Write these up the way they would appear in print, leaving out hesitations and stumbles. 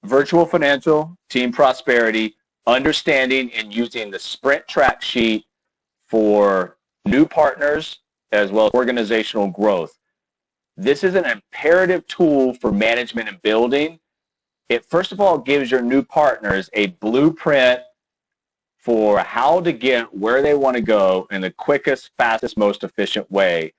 virtual financial, team prosperity, understanding and using the sprint track sheet for new partners as well as organizational growth. This is an imperative tool for management and building. It first of all gives your new partners a blueprint for how to get where they want to go in the quickest, fastest, most efficient way.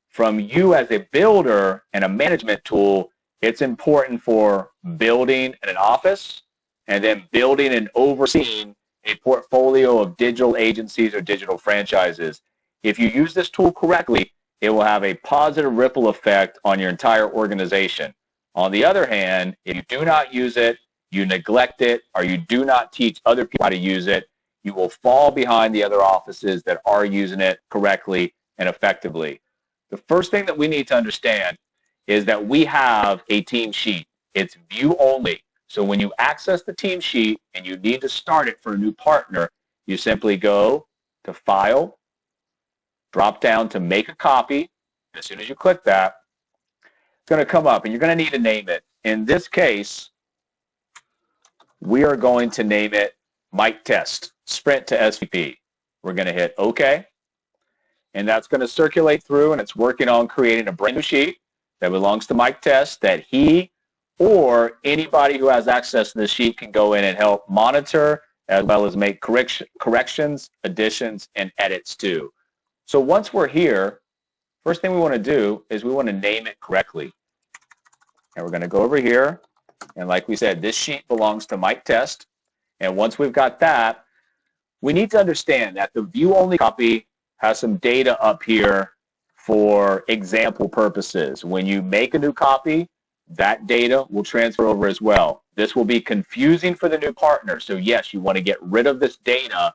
From you as a builder and a management tool, it's important for building an office and then building and overseeing a portfolio of digital agencies or digital franchises. If you use this tool correctly, it will have a positive ripple effect on your entire organization. On the other hand, if you do not use it, you neglect it, or you do not teach other people how to use it, you will fall behind the other offices that are using it correctly and effectively. The first thing that we need to understand is that we have a team sheet. It's view only. So when you access the team sheet and you need to start it for a new partner, you simply go to File, drop down to Make a Copy. As soon as you click that, it's going to come up and you're going to need to name it. In this case, we are going to name it Mic Test, Sprint to SVP. We're going to hit OK. And that's going to circulate through, and it's working on creating a brand new sheet that belongs to Mic Test that he or anybody who has access to the sheet can go in and help monitor as well as make corrections, additions, and edits to. So once we're here, first thing we want to do is we want to name it correctly. And we're going to go over here, and like we said, this sheet belongs to Mic Test. And once we've got that, we need to understand that the view-only copy has some data up here for example purposes. When you make a new copy, that data will transfer over as well. This will be confusing for the new partner. So yes, you want to get rid of this data,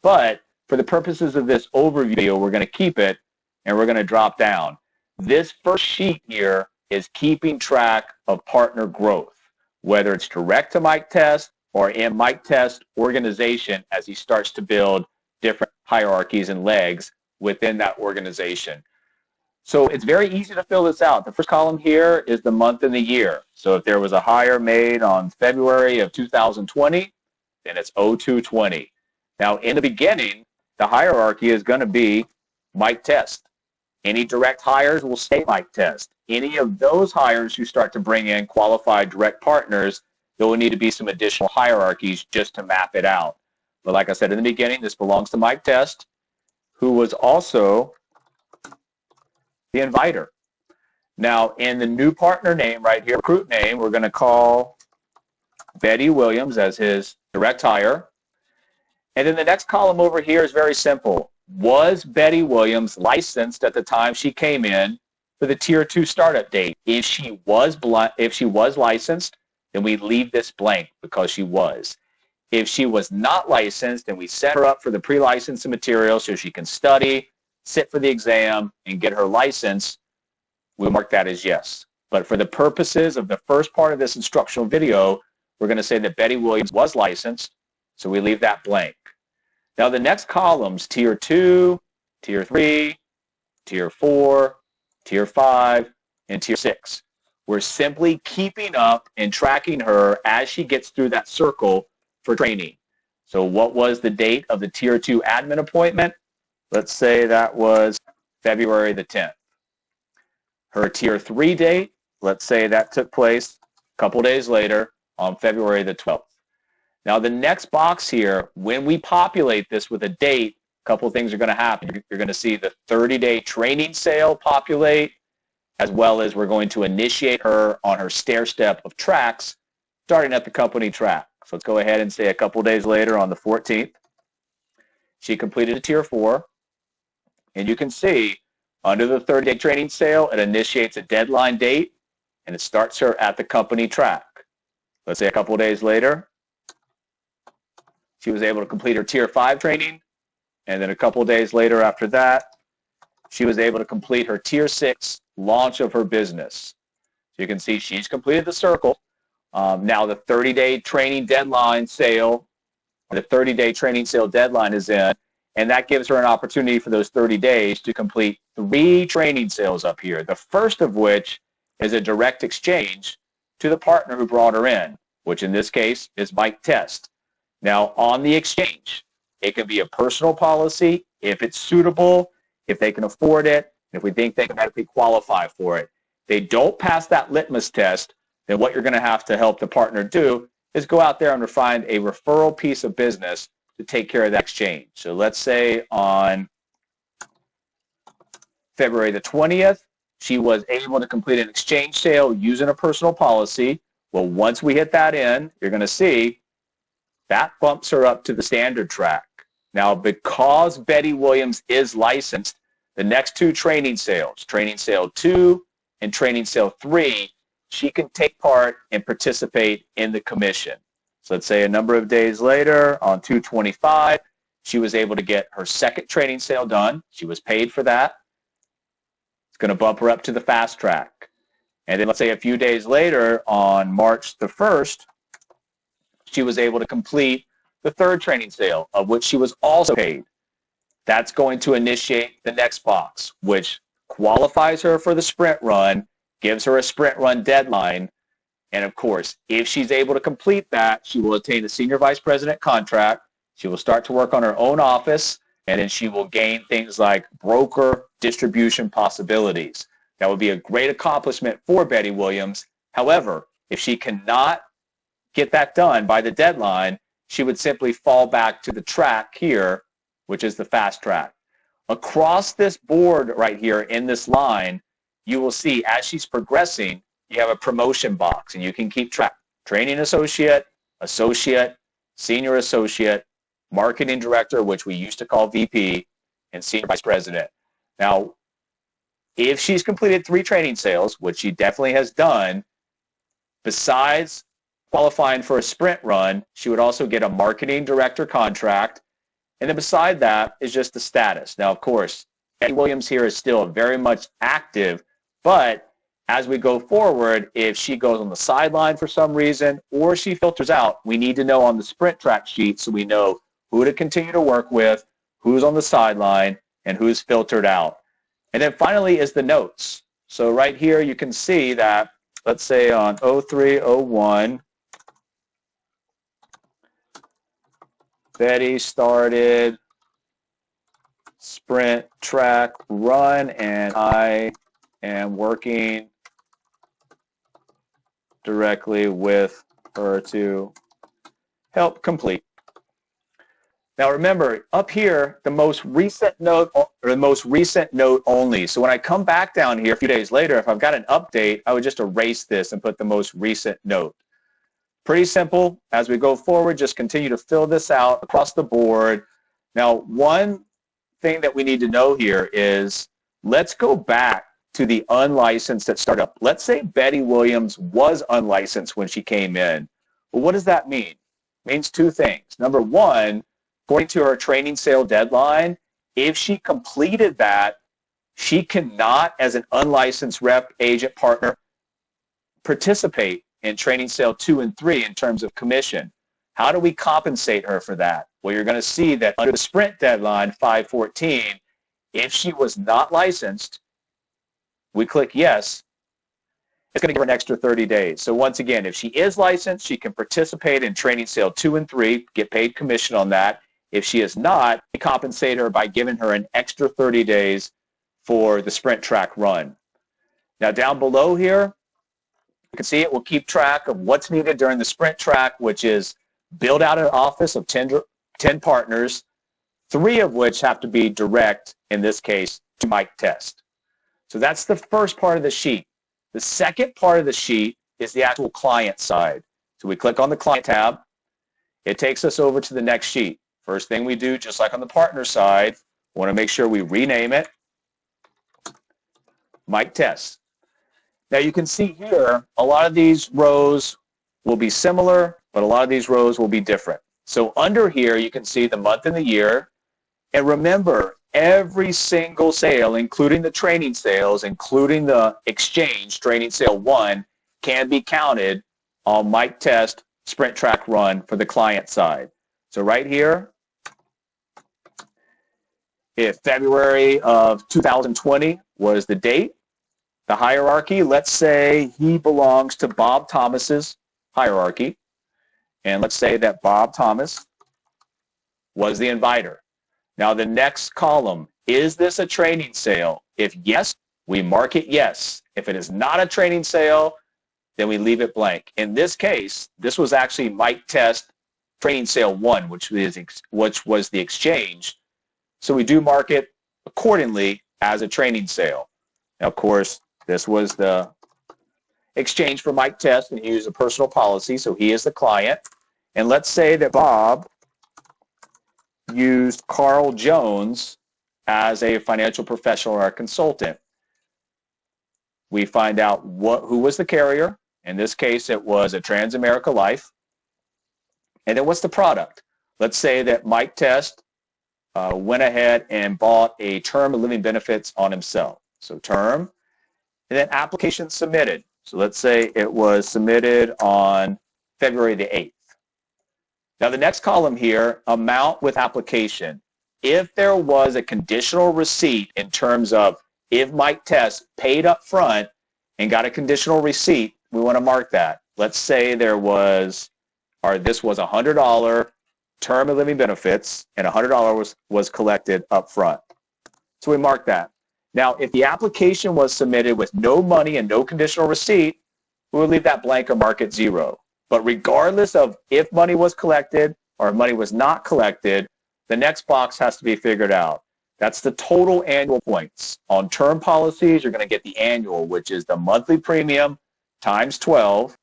but for the purposes of this overview, we're going to keep it and we're going to drop down. This first sheet here is keeping track of partner growth, whether it's direct to Mic Test or in Mic Test organization as he starts to build different hierarchies and legs within that organization. So it's very easy to fill this out. The first column here is the month and the year. So if there was a hire made on February of 2020, then it's 0220. Now in the beginning, the hierarchy is going to be Mic Test. Any direct hires will stay Mic Test. Any of those hires who start to bring in qualified direct partners, there will need to be some additional hierarchies just to map it out. But like I said in the beginning, this belongs to Mic Test, who was also the inviter. Now, in the new partner name right here, recruit name, we're going to call Betty Williams as his direct hire. And then the next column over here is very simple. Was Betty Williams licensed at the time she came in for the Tier 2 startup date? If she was licensed, then we leave this blank because she was. If she was not licensed, then we set her up for the pre-licensing material so she can study, sit for the exam, and get her license. We'll mark that as yes. But for the purposes of the first part of this instructional video, we're going to say that Betty Williams was licensed, so we leave that blank. Now the next columns, Tier 2, Tier 3, Tier 4, Tier 5, and Tier 6. We're simply keeping up and tracking her as she gets through that circle for training. So what was the date of the Tier 2 admin appointment? Let's say that was February the 10th. Her Tier 3 date, let's say that took place a couple days later on February the 12th. Now the next box here, when we populate this with a date, a couple of things are going to happen. You're going to see the 30-day training sale populate, as well as we're going to initiate her on her stair step of tracks starting at the company track. So let's go ahead and say a couple days later on the 14th, she completed a Tier 4. And you can see under the 30-day training sale, it initiates a deadline date and it starts her at the company track. Let's say a couple days later, she was able to complete her Tier 5 training. And then a couple days later after that, she was able to complete her Tier 6 launch of her business. So you can see she's completed the circle. Now the 30-day training deadline sale, the 30-day training sale deadline is in, and that gives her an opportunity for those 30 days to complete 3 training sales up here, the first of which is a direct exchange to the partner who brought her in. which in this case is Mike Test. Now, on the exchange, it can be a personal policy if it's suitable, if they can afford it, if we think they can medically qualify for it. If they don't pass that litmus test, then what you're going to have to help the partner do is go out there and find a referral piece of business to take care of that exchange. So let's say on February the 20th, she was able to complete an exchange sale using a personal policy. Well, once we hit that in, you're going to see that bumps her up to the standard track. Now, because Betty Williams is licensed, the next two training sales, training sale 2 and training sale 3, she can take part and participate in the commission. So let's say a number of days later on 2/25, she was able to get her second training sale done. She was paid for that. It's going to bump her up to the fast track. And then let's say a few days later on March the 1st, she was able to complete the third training sale, of which she was also paid. That's going to initiate the next box, which qualifies her for the sprint run, gives her a sprint run deadline, and of course, if she's able to complete that, she will attain the senior vice president contract, she will start to work on her own office, and then she will gain things like broker distribution possibilities. That would be a great accomplishment for Betty Williams. However, if she cannot get that done by the deadline, she would simply fall back to the track here, which is the fast track. Across this board right here in this line, you will see as she's progressing, you have a promotion box, and you can keep track. Training associate, associate, senior associate, marketing director, which we used to call VP, and senior vice president. Now, if she's completed 3 training sales, which she definitely has done, besides qualifying for a sprint run, she would also get a marketing director contract. And then beside that is just the status. Now, of course, Betty Williams here is still very much active, but as we go forward, if she goes on the sideline for some reason or she filters out, we need to know on the sprint track sheet so we know who to continue to work with, who's on the sideline, and who's filtered out. And then finally is the notes. So right here you can see that, let's say on 0301, Betty started sprint track run, and I am working directly with her to help complete. Now remember, up here, the most recent note, or the most recent note only. So when I come back down here a few days later, if I've got an update, I would just erase this and put the most recent note. Pretty simple. As we go forward, just continue to fill this out across the board. Now, one thing that we need to know here is, let's go back to the unlicensed at startup. Let's say Betty Williams was unlicensed when she came in. Well, what does that mean? It means 2 things. Number one, according to her training sale deadline, if she completed that, she cannot, as an unlicensed rep, agent, partner, participate in training sale 2 and 3 in terms of commission. How do we compensate her for that? Well, you're going to see that under the sprint deadline, 5/14, if she was not licensed, we click yes, it's going to give her an extra 30 days. So once again, if she is licensed, she can participate in training sale 2 and 3, get paid commission on that. If she is not, we compensate her by giving her an extra 30 days for the sprint track run. Now down below here, you can see it will keep track of what's needed during the sprint track, which is build out an office of 10 partners, 3 of which have to be direct, in this case, to Mike Test. So that's the first part of the sheet. The second part of the sheet is the actual client side. So we click on the client tab. It takes us over to the next sheet. First thing we do, just like on the partner side, we want to make sure we rename it Mike Test. Now you can see here, a lot of these rows will be similar, but a lot of these rows will be different. So under here, you can see the month and the year. And remember, every single sale, including the training sales, including the exchange, training sale 1, can be counted on Mike Test sprint track run for the client side. So right here, if February of 2020 was the date, the hierarchy, let's say he belongs to Bob Thomas's hierarchy. and let's say that Bob Thomas was the inviter. Now the next column, is this a training sale? If yes, we mark it yes. If it is not a training sale, then we leave it blank. In this case, this was actually Mike Test Training Sale 1, which was the exchange. So we do mark it accordingly as a training sale. Now, of course, this was the exchange for Mike Test, and he used a personal policy, so he is the client. And let's say that Bob used Carl Jones as a financial professional or a consultant. We find out who was the carrier. In this case, it was a Transamerica Life. And then what's the product? Let's say that Mike Test went ahead and bought a term of living benefits on himself. So term, and then application submitted. So let's say it was submitted on February the 8th. Now the next column here, amount with application. If there was a conditional receipt in terms of if Mike Test paid up front and got a conditional receipt, we want to mark that. Let's say there was, or this was $100 term of living benefits and $100 was collected up front. So we mark that. Now, if the application was submitted with no money and no conditional receipt, we would leave that blank or mark it 0. But regardless of if money was collected or if money was not collected, the next box has to be figured out. That's the total annual points. On term policies, you're going to get the annual, which is the monthly premium times 12.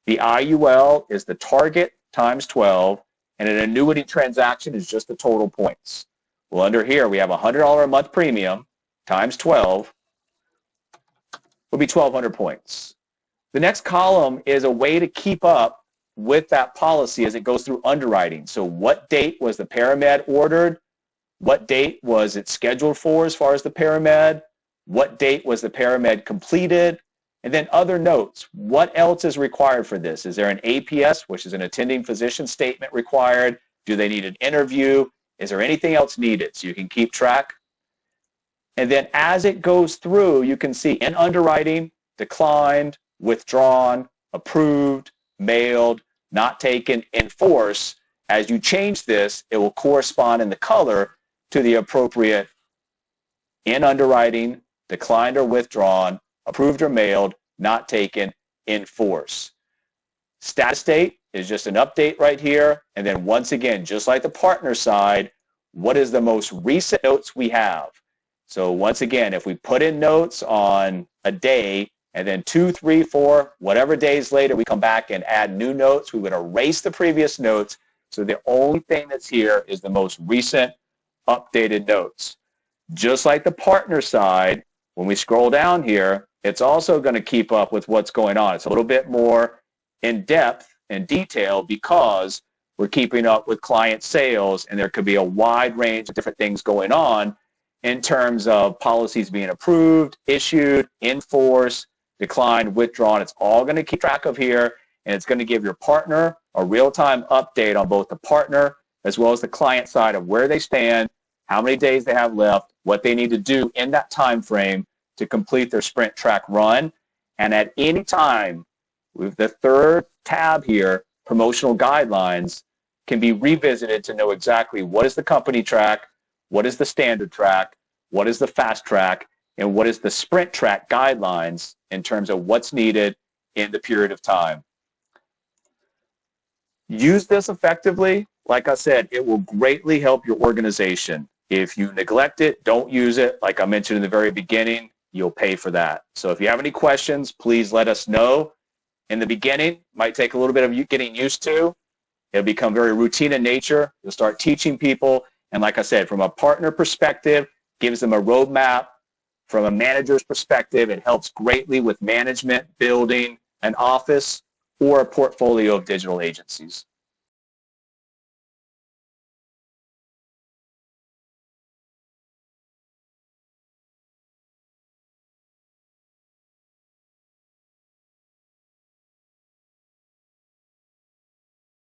The IUL is the target times 12. And an annuity transaction is just the total points. Well, under here, we have a $100 a month premium times 12 would be 1,200 points. The next column is a way to keep up with that policy as it goes through underwriting. So what date was the paramed ordered? What date was it scheduled for as far as the paramed? What date was the paramed completed? And then other notes. What else is required for this? Is there an APS, which is an attending physician statement required? Do they need an interview? Is there anything else needed? So you can keep track. And then as it goes through, you can see in underwriting, declined, withdrawn, approved, mailed, not taken, enforce. As you change this, it will correspond in the color to the appropriate in underwriting, declined or withdrawn, approved or mailed, not taken, enforce. Status date is just an update right here. And then once again, just like the partner side, what is the most recent notes we have? So once again, if we put in notes on a day and then 2, 3, 4, whatever days later we come back and add new notes, we would erase the previous notes. So the only thing that's here is the most recent updated notes. Just like the partner side, when we scroll down here, it's also going to keep up with what's going on. It's a little bit more in depth and detail because we're keeping up with client sales, and there could be a wide range of different things going on in terms of policies being approved, issued, enforced, declined, withdrawn. It's all going to keep track of here, and it's going to give your partner a real-time update on both the partner as well as the client side of where they stand, how many days they have left, what they need to do in that time frame to complete their sprint track run. And at any time, with the third tab here, promotional guidelines, can be revisited to know exactly what is the company track, what is the standard track, what is the fast track, and what is the sprint track guidelines in terms of what's needed in the period of time. Use this effectively. Like I said, it will greatly help your organization. If you neglect it, don't use it. Like I mentioned in the very beginning, you'll pay for that. So if you have any questions, please let us know. In the beginning, might take a little bit of you getting used to. It'll become very routine in nature. You'll start teaching people. And like I said, from a partner perspective, gives them a roadmap. From a manager's perspective, it helps greatly with management, building an office or a portfolio of digital agencies.